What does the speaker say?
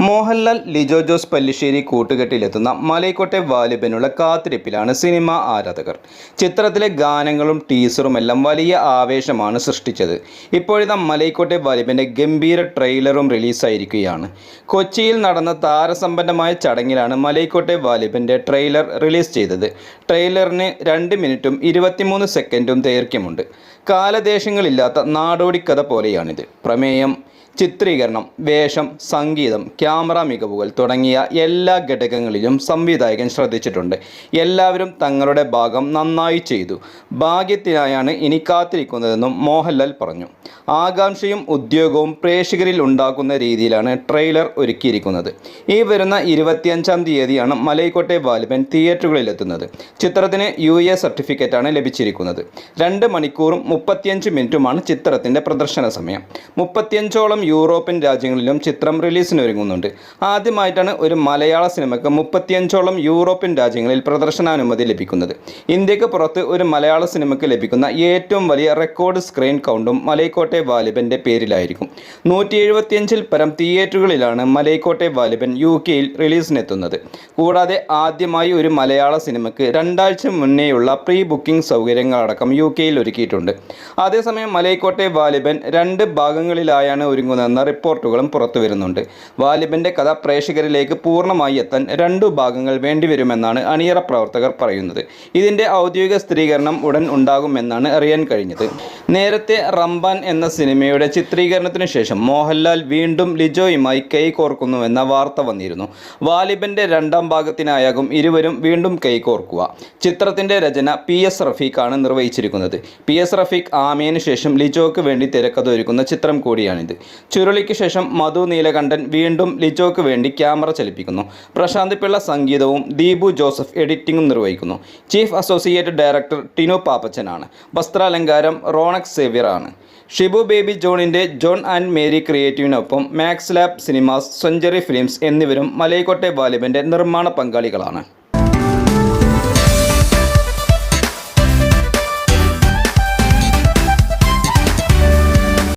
Mohanlal Lijo Jose Pallissery കൂട്ടുകെട്ടിലെത്തുന്ന Malaikottai വാലിബനുള്ള കാത്തിരിപ്പിലാണ് cinema ആരാധകർ. ചിത്രത്തിലെ ഗാനങ്ങളും ടീസറുമെല്ലാം വലിയ ആവേശമാണ് സൃഷ്ടിച്ചത്. ഇപ്പോഴിതാ മലൈക്കോട്ടെ വാലിബൻ്റെ ഗംഭീര ട്രെയിലറും റിലീസായിരിക്കുകയാണ്. കൊച്ചിയിൽ നടന്ന താരസമ്പന്നമായ ചടങ്ങിലാണ് മലൈക്കോട്ടെ വാലിബൻ്റെ ട്രെയിലർ റിലീസ് ചെയ്തത്. ട്രെയിലറിന് 2 മിനിറ്റും 23 സെക്കൻഡും ദൈർഘ്യമുണ്ട്. കാലദേശങ്ങളില്ലാത്ത നാടോടിക്കഥ പോലെയാണിത്. പ്രമേയം, ചിത്രീകരണം, വേഷം, സംഗീതം, ക്യാമറ മികവുകൾ തുടങ്ങിയ എല്ലാ ഘടകങ്ങളിലും സംവിധായകൻ ശ്രദ്ധിച്ചിട്ടുണ്ട്. എല്ലാവരും തങ്ങളുടെ ഭാഗം നന്നായി ചെയ്തു. ഭാഗ്യത്തിനായാണ് ഇനി കാത്തിരിക്കുന്നതെന്നും മോഹൻലാൽ പറഞ്ഞു. ആകാംക്ഷയും ഉദ്യോഗവും പ്രേക്ഷകരിൽ ഉണ്ടാക്കുന്ന രീതിയിലാണ് ട്രെയിലർ ഒരുക്കിയിരിക്കുന്നത്. ഈ വരുന്ന 25-ാം തീയതിയാണ് മലൈക്കോട്ടെ വാലിബൻ തിയേറ്ററുകളിലെത്തുന്നത്. ചിത്രത്തിന് UA സർട്ടിഫിക്കറ്റാണ് ലഭിച്ചിരിക്കുന്നത്. 2 മണിക്കൂറും 35 മിനിറ്റുമാണ് ചിത്രത്തിൻ്റെ പ്രദർശന സമയം. 35ഓളം യൂറോപ്യൻ രാജ്യങ്ങളിലും ചിത്രം റിലീസിനൊരുങ്ങുന്നുണ്ട്. ആദ്യമായിട്ടാണ് ഒരു മലയാള സിനിമയ്ക്ക് 35ഓളം യൂറോപ്യൻ രാജ്യങ്ങളിൽ പ്രദർശനാനുമതി ലഭിക്കുന്നത്. ഇന്ത്യക്ക് പുറത്ത് ഒരു മലയാള സിനിമയ്ക്ക് ലഭിക്കുന്ന ഏറ്റവും വലിയ റെക്കോർഡ് സ്ക്രീൻ കൗണ്ടും മലൈക്കോട്ടെ വാലിബൻ്റെ പേരിലായിരിക്കും. 175-ൽ പരം തിയേറ്ററുകളിലാണ് മലൈക്കോട്ടെ വാലിബൻ UK-യിൽ റിലീസിനെത്തുന്നത്. കൂടാതെ ആദ്യമായി ഒരു മലയാള സിനിമയ്ക്ക് 2 ആഴ്ച മുന്നേയുള്ള പ്രീ ബുക്കിംഗ് സൗകര്യങ്ങളടക്കം UK-യിൽ ഒരുക്കിയിട്ടുണ്ട്. അതേസമയം മലൈക്കോട്ടെ വാലിബൻ 2 ഭാഗങ്ങളിലായാണ് ഒരുങ്ങുന്നതെന്ന റിപ്പോർട്ടുകളും പുറത്തു വരുന്നുണ്ട്. വാലിബൻ്റെ കഥ പ്രേക്ഷകരിലേക്ക് പൂർണ്ണമായി എത്താൻ 2 ഭാഗങ്ങൾ വേണ്ടിവരുമെന്നാണ് അണിയറ പ്രവർത്തകർ പറയുന്നത്. ഇതിൻ്റെ ഔദ്യോഗിക സ്ഥിരീകരണം ഉടൻ ഉണ്ടാകുമെന്നാണ് അറിയാൻ കഴിഞ്ഞത്. നേരത്തെ റംബാൻ എന്ന സിനിമയുടെ ചിത്രീകരണത്തിന് ശേഷം മോഹൻലാൽ വീണ്ടും ലിജോയുമായി കൈകോർക്കുന്നുവെന്ന വാർത്ത വന്നിരുന്നു. വാലിബൻ്റെ 2ാം ഭാഗത്തിനായാകും ഇരുവരും വീണ്ടും കൈകോർക്കുക. ചിത്രത്തിൻ്റെ രചന PS റഫീഖാണ് നിർവഹിച്ചിരിക്കുന്നത്. PS റഫീഖ് ആമേന് ശേഷം ലിജോയ്ക്ക് വേണ്ടി തിരക്കഥ ഒരുക്കുന്ന ചിത്രം കൂടിയാണിത്. ചുരുളിക്ക് ശേഷം മധു നീലകണ്ഠൻ വീണ്ടും ലിജോയ്ക്ക് വേണ്ടി ക്യാമറ ചലിപ്പിക്കുന്നു. പ്രശാന്ത് പിള്ള സംഗീതവും ദീപു ജോസഫ് എഡിറ്റിംഗും നിർവഹിക്കുന്നു. ചീഫ് അസോസിയേറ്റ് ഡയറക്ടർ ടിനു പാപ്പച്ചനാണ്. വസ്ത്രാലങ്കാരം റോണക് സേവ്യർ ആണ്. ഷിബു ബേബി ജോണിൻ്റെ ജോൺ ആൻഡ് മേരി ക്രിയേറ്റീവിനൊപ്പം Max Lab Cinemas, Century Films എന്നിവരും മലൈക്കോട്ടെ വാലിബൻ്റെ നിർമ്മാണ പങ്കാളികളാണ്.